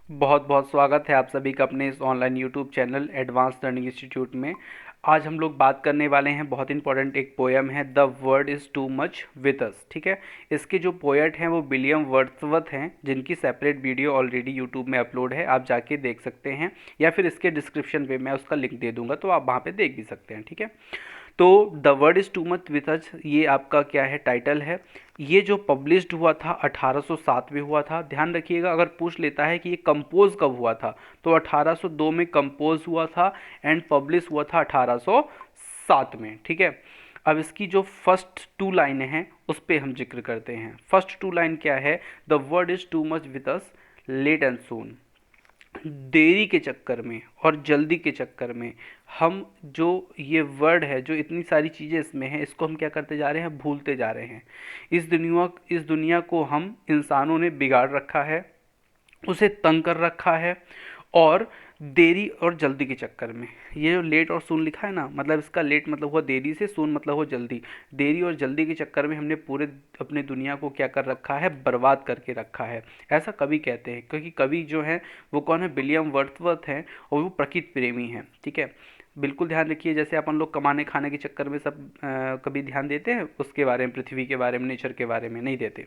बहुत बहुत स्वागत है आप सभी का अपने इस online YouTube channel advance learning institute में। आज हम लोग बात करने वाले हैं, बहुत इंपॉर्टेंट एक पोयम है, the word is too much with अस। ठीक है, इसके जो पोएट हैं वो विलियम वर्ड्सवर्थ हैं, जिनकी सेपरेट वीडियो ऑलरेडी यूट्यूब में अपलोड है, आप जाके देख सकते हैं, या फिर इसके डिस्क्रिप्शन पे मैं उसका लिंक दे दूंगा तो आप वहाँ पे देख भी सकते हैं। ठीक है, तो the word is too much with अस, ये आपका क्या है, टाइटल है। ये जो पब्लिश्ड हुआ था 1807 में हुआ था। ध्यान रखिएगा, अगर पूछ लेता है कि ये कंपोज कब हुआ था, तो 1802 में कंपोज हुआ था एंड पब्लिश हुआ था 1807 में। ठीक है, अब इसकी जो फर्स्ट टू लाइनें हैं उस पर हम जिक्र करते हैं। फर्स्ट टू लाइन क्या है, the word is too much with us late and soon. देरी के चक्कर में और जल्दी के चक्कर में हम जो ये वर्ड है, जो इतनी सारी चीज़ें इसमें हैं, इसको हम क्या करते जा रहे हैं, भूलते जा रहे हैं। इस दुनिया को हम इंसानों ने बिगाड़ रखा है, उसे तंग कर रखा है। और देरी और जल्दी के चक्कर में, ये जो लेट और सून लिखा है ना, मतलब इसका लेट मतलब हुआ देरी से, सून मतलब हुआ जल्दी। देरी और जल्दी के चक्कर में हमने पूरे अपने दुनिया को क्या कर रखा है, बर्बाद करके रखा है। ऐसा कवि कहते हैं, क्योंकि कवि जो है वो कौन है, विलियम वर्ड्सवर्थ हैं, और वो प्रकृति प्रेमी हैं। ठीक है, बिल्कुल ध्यान रखिए, जैसे अपन लोग कमाने खाने के चक्कर में सब कभी ध्यान देते हैं उसके बारे में, पृथ्वी के बारे में, नेचर के बारे में नहीं देते।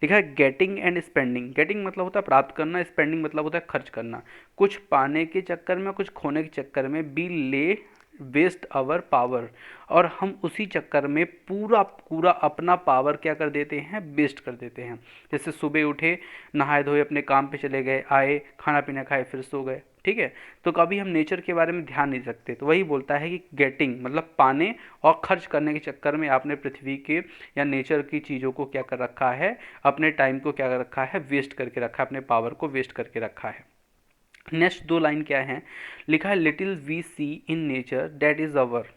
लिखा है गेटिंग एंड स्पेंडिंग। गेटिंग मतलब होता है प्राप्त करना, स्पेंडिंग मतलब होता है खर्च करना। कुछ पाने के चक्कर में, कुछ खोने के चक्कर में बी ले वेस्ट आवर पावर, और हम उसी चक्कर में पूरा पूरा अपना पावर क्या कर देते हैं, वेस्ट कर देते हैं। जैसे सुबह उठे, नहाए धोए, अपने काम पे चले गए, आए, खाना पीना खाए, फिर सो गए। ठीक है, तो कभी हम नेचर के बारे में ध्यान नहीं रखते। तो वही बोलता है कि गेटिंग मतलब पाने और खर्च करने के चक्कर में आपने पृथ्वी के या नेचर की चीज़ों को क्या कर रखा है, अपने टाइम को क्या कर रखा है, वेस्ट करके रखा है, अपने पावर को वेस्ट करके रखा है। नेक्स्ट दो लाइन क्या है, लिखा है little we see in nature that is our.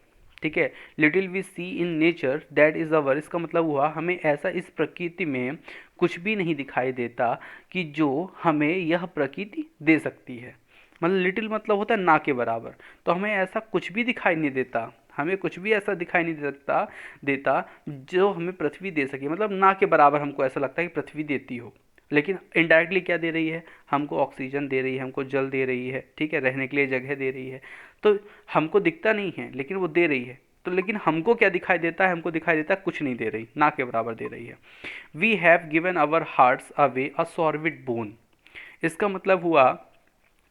ठीक है, little we see in nature that is our, इसका मतलब हुआ हमें ऐसा इस प्रकृति में कुछ भी नहीं दिखाई देता कि जो हमें यह प्रकृति दे सकती है। मतलब लिटिल मतलब होता है ना के बराबर, तो हमें ऐसा कुछ भी दिखाई नहीं देता, हमें कुछ भी ऐसा दिखाई नहीं देता जो हमें पृथ्वी दे सके। मतलब ना के बराबर हमको ऐसा लगता है कि पृथ्वी देती हो, लेकिन इनडायरेक्टली क्या दे रही है, हमको ऑक्सीजन दे रही है, हमको जल दे रही है। ठीक है, रहने के लिए जगह दे रही है। तो हमको दिखता नहीं है, लेकिन वो दे रही है। तो लेकिन हमको क्या दिखाई देता है, हमको दिखाई देता है कुछ नहीं दे रही, ना के बराबर दे रही है। We have given our hearts away a sordid boon. इसका मतलब हुआ,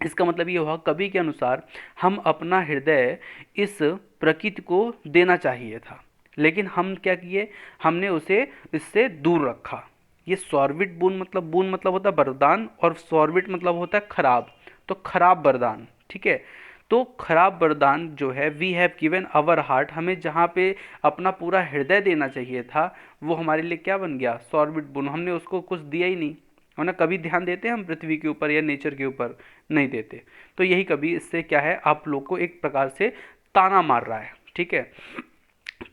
इसका मतलब ये हुआ, कवि के अनुसार हम अपना हृदय इस प्रकृति को देना चाहिए था, लेकिन हम क्या किए, हमने उसे इससे दूर रखा। ये सॉर्बिट बून मतलब होता है वरदान, और सॉर्बिट मतलब होता है खराब, तो खराब वरदान। ठीक है, तो खराब वरदान जो है, we have given our heart, हमें जहाँ पे अपना पूरा हृदय देना चाहिए था, वो हमारे लिए क्या बन गया, सॉर्बिट बून। हमने उसको कुछ दिया ही नहीं। वरना कभी ध्यान देते हैं हम पृथ्वी के ऊपर या नेचर के ऊपर, नहीं देते। तो यही कभी इससे क्या है, आप लोग को एक प्रकार से ताना मार रहा है। ठीक है,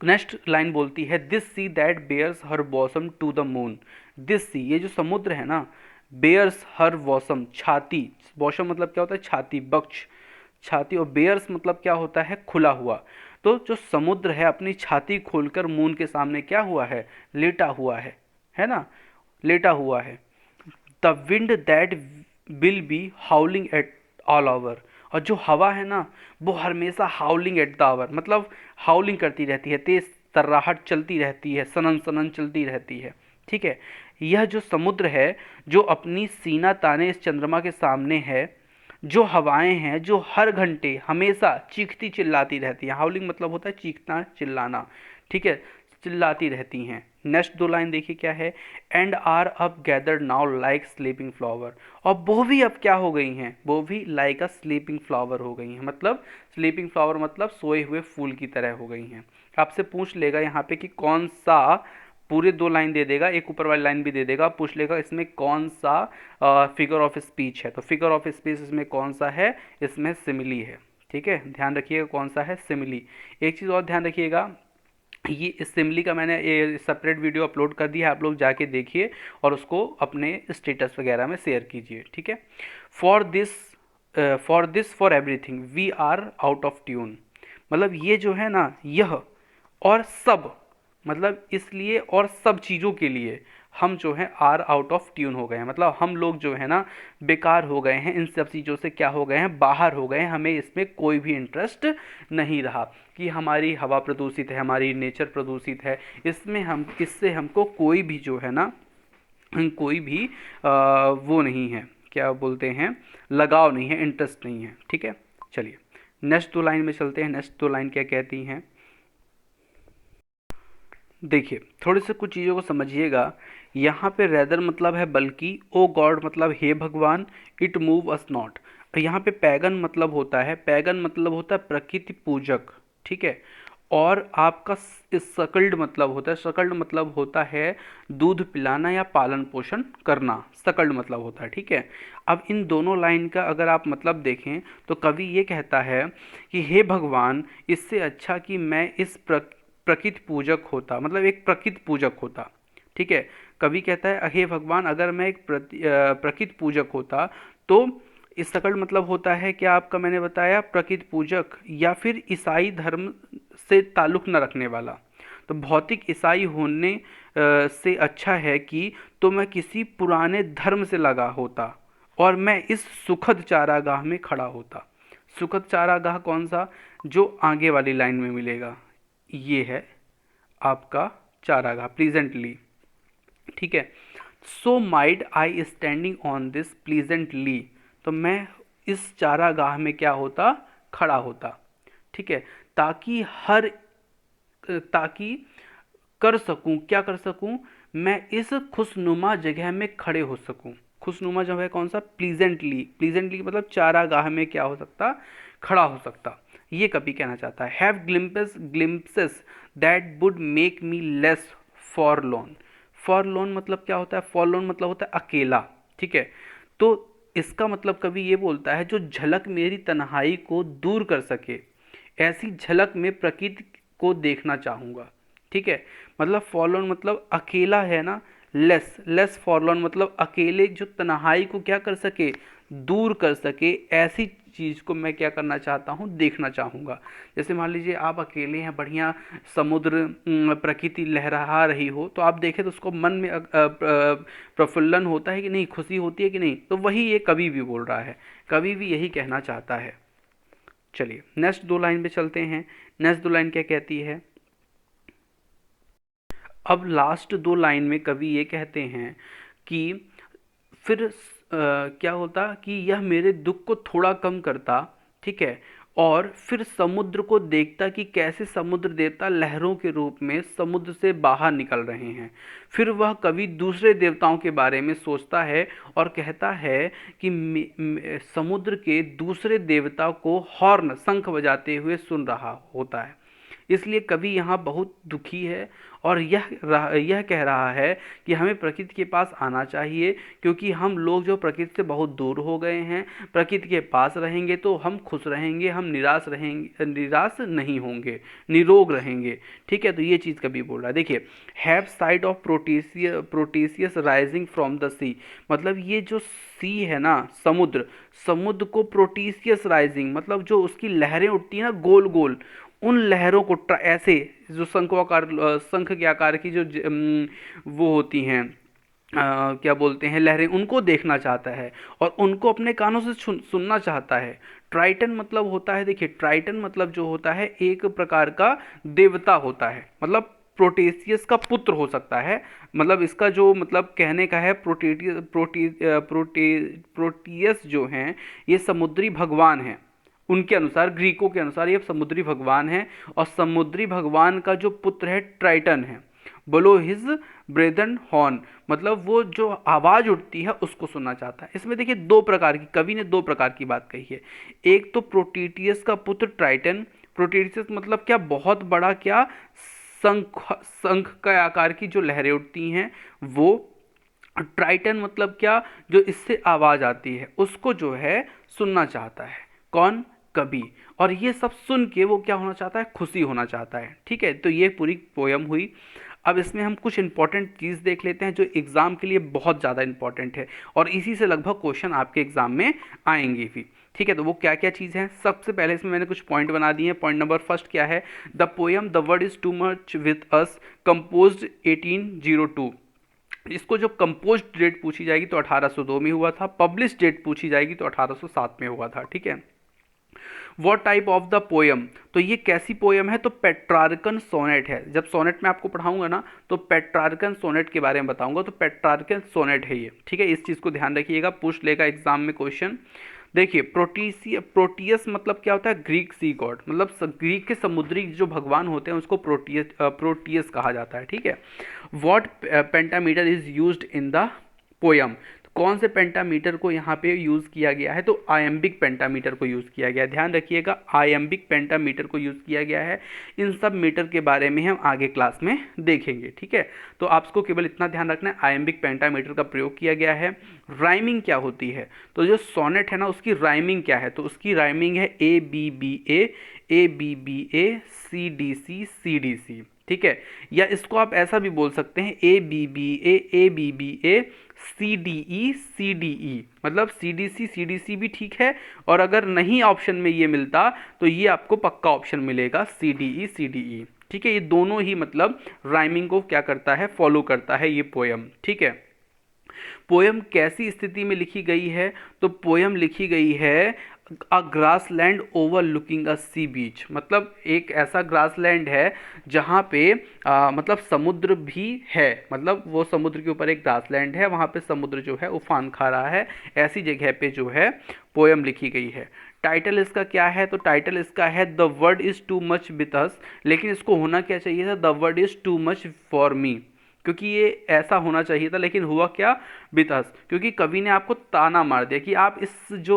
नेक्स्ट लाइन बोलती है this sea that bares her bosom to the moon. This sea, ये जो समुद्र है ना, बेयर्स हर बॉसम, छाती, बॉसम मतलब क्या होता है, छाती, बक्ष, छाती, और बेयर्स मतलब क्या होता है, खुला हुआ। तो जो समुद्र है अपनी छाती खोलकर मून के सामने क्या हुआ है, लेटा हुआ है ना, लेटा हुआ है। The wind that will be howling at all hour, और जो हवा है ना, वो हमेशा हाउलिंग एट द आवर, मतलब हाउलिंग करती रहती है, तेज तर्राहट चलती रहती है, सनन सनन चलती रहती है। ठीक है, यह जो समुद्र है, जो अपनी सीना ताने इस चंद्रमा के सामने है, जो हवाएं हैं जो हर घंटे हमेशा चीखती चिल्लाती रहती हैं, हाउलिंग मतलब होता है चीखना चिल्लाना। ठीक है, चिल्लाती रहती हैं। नेक्स्ट दो लाइन देखिए क्या है, एंड आर अब gathered now like sleeping flower, और वो भी अब क्या हो गई हैं, वो भी लाइक अ स्लीपिंग फ्लावर हो गई हैं। मतलब स्लीपिंग फ्लावर मतलब सोए हुए फूल की तरह हो गई हैं। आपसे पूछ लेगा यहाँ पे कि कौन सा, पूरे दो लाइन दे देगा, एक ऊपर वाली लाइन भी दे देगा, पूछ लेगा इसमें कौन सा फिगर ऑफ स्पीच है, तो फिगर ऑफ स्पीच इसमें कौन सा है, इसमें सिमिली है। ठीक है, ध्यान रखिएगा कौन सा है, सिमिली। एक चीज़ और ध्यान रखिएगा, ये इस सिमिली का मैंने ये सेपरेट वीडियो अपलोड कर दिया है, आप लोग जाके देखिए और उसको अपने स्टेटस वगैरह में शेयर कीजिए। ठीक है, for this for everything we are out of tune, मतलब ये जो है ना, यह और सब, मतलब इसलिए और सब चीज़ों के लिए हम जो है आर आउट ऑफ ट्यून हो गए हैं, मतलब हम लोग जो है ना बेकार हो गए हैं, इन सब चीज़ों से क्या हो गए हैं, बाहर हो गए हैं, हमें इसमें कोई भी इंटरेस्ट नहीं रहा कि हमारी हवा प्रदूषित है, हमारी नेचर प्रदूषित है, इसमें हम इससे हमको कोई भी जो है ना कोई भी वो नहीं है, क्या बोलते हैं, लगाव नहीं है, इंटरेस्ट नहीं है। ठीक है, चलिए नेक्स्ट दो लाइन में चलते हैं। नेक्स्ट दो लाइन क्या कहती हैं, देखिए थोड़े से कुछ चीज़ों को समझिएगा। यहाँ पे रेदर मतलब है बल्कि, ओ गॉड मतलब हे भगवान, इट मूव अस नॉट। यहाँ पे पैगन मतलब होता है, पैगन मतलब होता है प्रकृति पूजक, ठीक है। और आपका सकल्ड मतलब होता है, सकल्ड मतलब होता है दूध पिलाना या पालन पोषण करना, सकल्ड मतलब होता है, ठीक है। अब इन दोनों लाइन का अगर आप मतलब देखें तो कवि ये कहता है कि हे भगवान, इससे अच्छा कि मैं इस प्रकृति पूजक होता, मतलब एक प्रकृति पूजक होता, ठीक है। कवि कहता है हे भगवान, अगर मैं एक प्रकृति पूजक होता तो इस सकल मतलब होता है क्या आपका, मैंने बताया प्रकृति पूजक या फिर ईसाई धर्म से ताल्लुक़ न रखने वाला। तो भौतिक ईसाई होने से अच्छा है कि तो मैं किसी पुराने धर्म से लगा होता और मैं इस सुखद चारागाह में खड़ा होता। सुखद चारागाह कौन सा, जो आगे वाली लाइन में मिलेगा, ये है आपका चारागाह प्लीजेंटली, ठीक है। So might I standing on this pleasantly, तो मैं इस चारागाह में क्या होता, खड़ा होता, ठीक है। ताकि हर ताकि कर सकूं, क्या कर सकूं, मैं इस खुशनुमा जगह में खड़े हो सकूं। खुशनुमा जो है कौन सा, प्लीजेंटली, प्लीजेंटली मतलब चारागाह में क्या हो सकता, खड़ा हो सकता। ये कभी कहना चाहता है। Have glimpses that would make me less forlorn. Forlorn मतलब क्या होता है, फॉरलॉन मतलब होता है अकेला, ठीक है। तो इसका मतलब कभी ये बोलता है जो झलक मेरी तन्हाई को दूर कर सके, ऐसी झलक में प्रकृति को देखना चाहूँगा, ठीक है। मतलब फॉरलॉन मतलब अकेला है ना, लेस फॉरलॉन मतलब अकेले जो तन्हाई को क्या कर सके, दूर कर सके, ऐसी चीज़ को मैं क्या करना चाहता हूँ, देखना चाहूँगा। जैसे मान लीजिए आप अकेले हैं, बढ़िया समुद्र प्रकृति लहरा रही हो, तो आप देखें तो उसको मन में प्रफुल्लन होता है कि नहीं, खुशी होती है कि नहीं। तो वही ये कवि भी बोल रहा है, कवि भी यही कहना चाहता है। चलिए नेक्स्ट दो लाइन पे चलते हैं। नेक्स्ट दो लाइन क्या कहती है, अब लास्ट दो लाइन में कवि ये कहते हैं कि फिर क्या होता कि यह मेरे दुख को थोड़ा कम करता, ठीक है। और फिर समुद्र को देखता कि कैसे समुद्र देवता लहरों के रूप में समुद्र से बाहर निकल रहे हैं। फिर वह कवि दूसरे देवताओं के बारे में सोचता है और कहता है कि समुद्र के दूसरे देवता को हॉर्न, शंख बजाते हुए सुन रहा होता है। इसलिए कवि यहाँ बहुत दुखी है और यह कह रहा है कि हमें प्रकृति के पास आना चाहिए, क्योंकि हम लोग जो प्रकृति से बहुत दूर हो गए हैं, प्रकृति के पास रहेंगे तो हम खुश रहेंगे, हम निराश नहीं होंगे, निरोग रहेंगे, ठीक है। तो ये चीज़ कवि बोल रहा है। देखिए have sight of Proteus rising from the sea, मतलब ये जो सी है ना, समुद्र, समुद्र को प्रोटेसियस राइजिंग मतलब जो उसकी लहरें उठती हैं ना गोल गोल, उन लहरों को ऐसे जो शंखवाकार, शंख के आकार की जो वो होती हैं, क्या बोलते हैं, लहरें, उनको देखना चाहता है और उनको अपने कानों से सुनना चाहता है। ट्राइटन मतलब होता है, देखिए ट्राइटन मतलब जो होता है एक प्रकार का देवता होता है, मतलब प्रोटेसियस का पुत्र हो सकता है। मतलब इसका जो मतलब कहने का है, प्रोटियस जो हैं ये समुद्री भगवान हैं, उनके अनुसार, ग्रीकों के अनुसार ये समुद्री भगवान है। और समुद्री भगवान का जो पुत्र है ट्राइटन है। बोलो हिज ब्रेदन हॉर्न, मतलब वो जो आवाज़ उठती है उसको सुनना चाहता है। इसमें देखिए दो प्रकार की, कवि ने दो प्रकार की बात कही है। एक तो प्रोटीटियस का पुत्र ट्राइटन, प्रोटीटियस मतलब क्या, बहुत बड़ा, क्या, शंख, शंख का आकार की जो लहरें उठती हैं वो। ट्राइटन मतलब क्या, जो इससे आवाज़ आती है उसको जो है सुनना चाहता है। कौन, कवि। और ये सब सुन के वो क्या होना चाहता है, खुशी होना चाहता है, ठीक है। तो ये पूरी पोयम हुई। अब इसमें हम कुछ इंपॉर्टेंट चीज़ देख लेते हैं जो एग्ज़ाम के लिए बहुत ज़्यादा इंपॉर्टेंट है और इसी से लगभग क्वेश्चन आपके एग्ज़ाम में आएंगे भी, ठीक है। तो वो क्या क्या चीज़ है, सबसे पहले इसमें मैंने कुछ पॉइंट बना दिए हैं। पॉइंट नंबर फर्स्ट क्या है, the poem the word is too much with us composed 1802। इसको जब कंपोज्ड डेट पूछी जाएगी तो 1802 में हुआ था, पब्लिश डेट पूछी जाएगी तो 1807 में हुआ था, ठीक है। What type of the poem, तो ये कैसी पोयम है, तो पेट्रार्कन सोनेट है। जब सोनेट में आपको पढ़ाऊंगा ना तो पेट्रार्कन सोनेट के बारे में बताऊंगा, तो पेट्रार्कन सोनेट है ये, ठीक है। इस चीज़ को ध्यान रखिएगा, पूछ लेगा एग्जाम में क्वेश्चन। देखिए प्रोटियस मतलब क्या होता है, ग्रीक सी गॉड, मतलब ग्रीक के समुद्री जो भगवान होते हैं उसको प्रोटियस कहा जाता है, ठीक है। What pentameter is used in the poem, कौन से पेंटामीटर को यहाँ पे यूज़ किया गया है, तो आयम्बिक पेंटामीटर को यूज़ किया गया है। ध्यान रखिएगा, आयम्बिक पेंटामीटर को यूज़ किया गया है। इन सब मीटर के बारे में हम आगे क्लास में देखेंगे, ठीक है। तो आपको केवल इतना ध्यान रखना है, आयम्बिक पेंटामीटर का प्रयोग किया गया है। राइमिंग क्या होती है, तो जो सोनेट है ना उसकी राइमिंग क्या है, तो उसकी राइमिंग है A B B A C D C, ठीक है। या इसको आप ऐसा भी बोल सकते हैं A B B A C D E, मतलब सी डी सी भी ठीक है। और अगर नहीं ऑप्शन में ये मिलता तो ये आपको पक्का ऑप्शन मिलेगा सी डी ई, ठीक है। ये दोनों ही मतलब राइमिंग को क्या करता है, फॉलो करता है ये पोयम, ठीक है। पोयम कैसी स्थिति में लिखी गई है, तो पोयम लिखी गई है a grassland overlooking a sea beach, मतलब एक ऐसा ग्रास लैंड है जहाँ पे मतलब समुद्र भी है, मतलब वो समुद्र के ऊपर एक ग्रास लैंड है, वहाँ पे समुद्र जो है उफान खा रहा है, ऐसी जगह पे जो है पोयम लिखी गई है। टाइटल इसका क्या है, तो टाइटल इसका है the word is too much with अस, लेकिन इसको होना क्या चाहिए था, the word is too much for me, क्योंकि ये ऐसा होना चाहिए था, लेकिन हुआ क्या, बितस, क्योंकि कवि ने आपको ताना मार दिया कि आप इस जो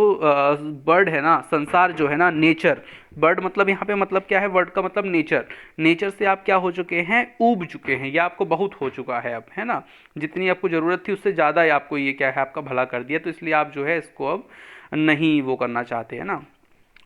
बर्ड है ना, संसार जो है ना, नेचर, बर्ड मतलब यहाँ पे मतलब क्या है, वर्ड का मतलब नेचर, नेचर से आप क्या हो चुके हैं, ऊब चुके हैं, ये आपको बहुत हो चुका है अब, है ना, जितनी आपको ज़रूरत थी उससे ज़्यादा ही आपको ये क्या है, आपका भला कर दिया, तो इसलिए आप जो है इसको अब नहीं वो करना चाहते हैं ना।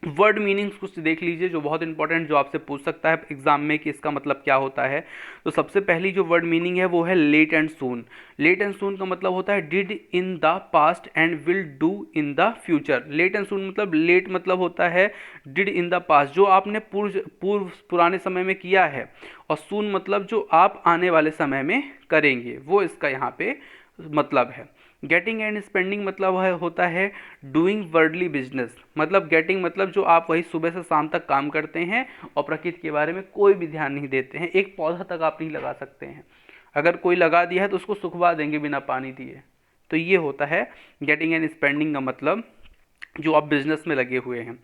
वर्ड मीनिंग्स कुछ देख लीजिए जो बहुत इंपॉर्टेंट, जो आपसे पूछ सकता है एग्जाम में कि इसका मतलब क्या होता है। तो सबसे पहली जो वर्ड मीनिंग है वो है late and soon. Late and soon का मतलब होता है did in the past and will do in the future. Late and soon मतलब लेट मतलब होता है डिड इन द पास्ट, जो आपने पुराने समय में किया है, और सून मतलब जो आप आने वाले समय में करेंगे, वो इसका यहाँ पे मतलब है। गेटिंग एंड स्पेंडिंग मतलब होता है डूइंग वर्डली बिजनेस, मतलब गेटिंग मतलब जो आप वही सुबह से शाम तक काम करते हैं और प्रकृति के बारे में कोई भी ध्यान नहीं देते हैं, एक पौधा तक आप नहीं लगा सकते हैं, अगर कोई लगा दिया है तो उसको सुखवा देंगे बिना पानी दिए, तो ये होता है गेटिंग एंड स्पेंडिंग का मतलब, जो आप बिजनेस में लगे हुए हैं।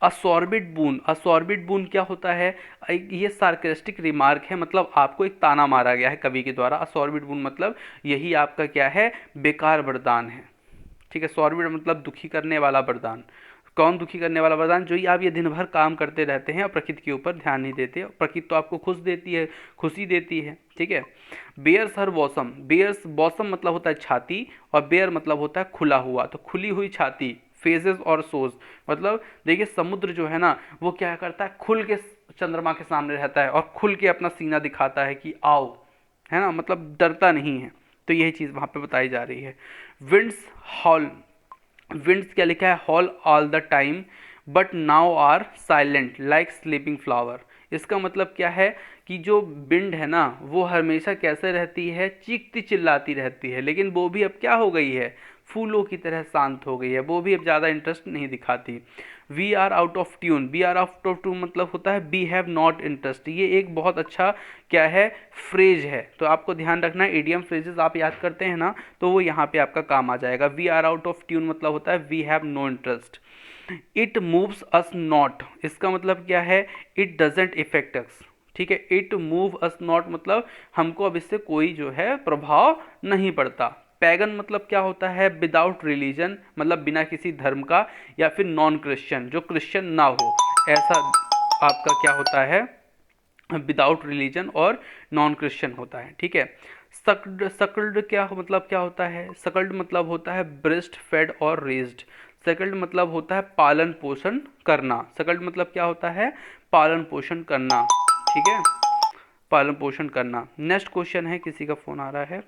असॉर्बिड बून, असॉर्बिड बून क्या होता है, ये सार्केस्टिक रिमार्क है, मतलब आपको एक ताना मारा गया है कवि के द्वारा। असॉर्बिड बून मतलब यही आपका क्या है, बेकार वरदान है, ठीक है। सॉर्बिड मतलब दुखी करने वाला वरदान। कौन दुखी करने वाला वरदान, जो ही आप ये दिन भर काम करते रहते हैं और प्रकृति के ऊपर ध्यान नहीं देते, प्रकृति तो आपको खुश देती है, खुशी देती है, ठीक है। Bears her bosom, bears bosom मतलब होता है छाती, और बेयर मतलब होता है खुला हुआ, तो खुली हुई छाती, फेजेस और सोज, मतलब देखिए समुद्र जो है ना वो क्या करता है, खुल के चंद्रमा के सामने रहता है और खुल के अपना सीना दिखाता है कि आओ, है ना, मतलब डरता नहीं है, तो यही चीज़ वहाँ पे बताई जा रही है। विंड्स हॉल, विंड्स क्या लिखा है, howl all the time but now are silent like sleeping flower. इसका मतलब क्या है कि जो विंड है ना वो हमेशा कैसे रहती है, चीखती चिल्लाती रहती है, लेकिन वो भी अब क्या हो गई है, फूलों की तरह शांत हो गई है, वो भी अब ज़्यादा इंटरेस्ट नहीं दिखाती। We are out of tune, we are out of tune मतलब होता है बी हैव नॉट इंटरेस्ट, ये एक बहुत अच्छा क्या है, फ्रेज है, तो आपको ध्यान रखना है, इडियम फ्रेजेस आप याद करते हैं ना तो वो यहाँ पे आपका काम आ जाएगा। We are out of tune मतलब होता है we have no interest. It moves us not, इसका मतलब क्या है, इट डजेंट इफेक्ट अस, ठीक है। इट मूव अस नॉट मतलब हमको अब इससे कोई जो है प्रभाव नहीं पड़ता। पैगन मतलब क्या होता है, विदाउट रिलीजन, मतलब बिना किसी धर्म का, या फिर नॉन क्रिश्चियन, जो क्रिश्चियन ना हो, ऐसा आपका क्या होता है, विदाउट रिलीजन और नॉन क्रिश्चियन होता है, ठीक है। सकल्ड, सकल्ड क्या मतलब क्या होता है, सकल्ड मतलब होता है ब्रेस्ट फेड और रेज्ड। सकल्ड मतलब होता है पालन पोषण करना, सकल्ड मतलब क्या होता है, पालन पोषण करना, ठीक है, पालन पोषण करना। नेक्स्ट क्वेश्चन है, किसी का फोन आ रहा है,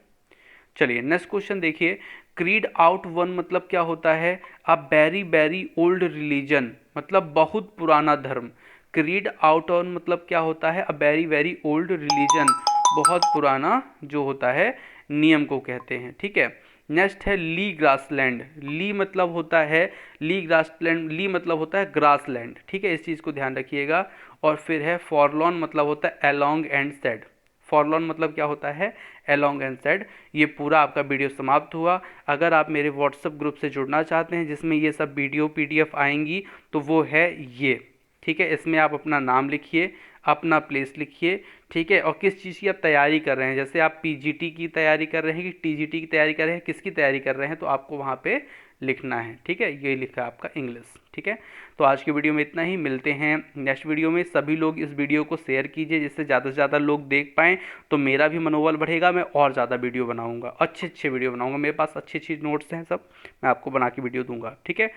चलिए नेक्स्ट क्वेश्चन देखिए। क्रीड आउट वन मतलब क्या होता है, a very very old religion, मतलब बहुत पुराना धर्म। क्रीड आउट वन मतलब क्या होता है, a very very old religion, बहुत पुराना जो होता है नियम को कहते हैं, ठीक है। नेक्स्ट है ली ग्रासलैंड। ली मतलब होता है, ली ग्रासलैंड, ली मतलब होता है ग्रासलैंड, ठीक है, इस चीज़ को ध्यान रखिएगा। और फिर है फॉरलॉन, मतलब होता है अलोंग एंड सेड। फॉरलॉन मतलब क्या होता है, अलोंग एंड सेड। ये पूरा आपका वीडियो समाप्त हुआ। अगर आप मेरे व्हाट्सएप ग्रुप से जुड़ना चाहते हैं जिसमें ये सब वीडियो पीडीएफ आएंगी, तो वो है ये, ठीक है। इसमें आप अपना नाम लिखिए, अपना प्लेस लिखिए, ठीक है, और किस चीज़ की आप तैयारी कर रहे हैं, जैसे आप पीजीटी की तैयारी कर रहे हैं कि टीजीटी की तैयारी कर रहे हैं, किसकी तैयारी कर रहे हैं, तो आपको वहाँ पे लिखना है, ठीक है। ये लिखा है आपका इंग्लिश, ठीक है। तो आज की वीडियो में इतना ही, मिलते हैं नेक्स्ट वीडियो में। सभी लोग इस वीडियो को शेयर कीजिए जिससे ज़्यादा से ज़्यादा लोग देख पाएँ, तो मेरा भी मनोबल बढ़ेगा, मैं और ज़्यादा वीडियो बनाऊँगा, अच्छे अच्छे वीडियो बनाऊँगा। मेरे पास अच्छी अच्छी नोट्स हैं सब, मैं आपको बना के वीडियो दूंगा, ठीक है।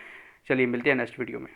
चलिए मिलते हैं नेक्स्ट वीडियो में।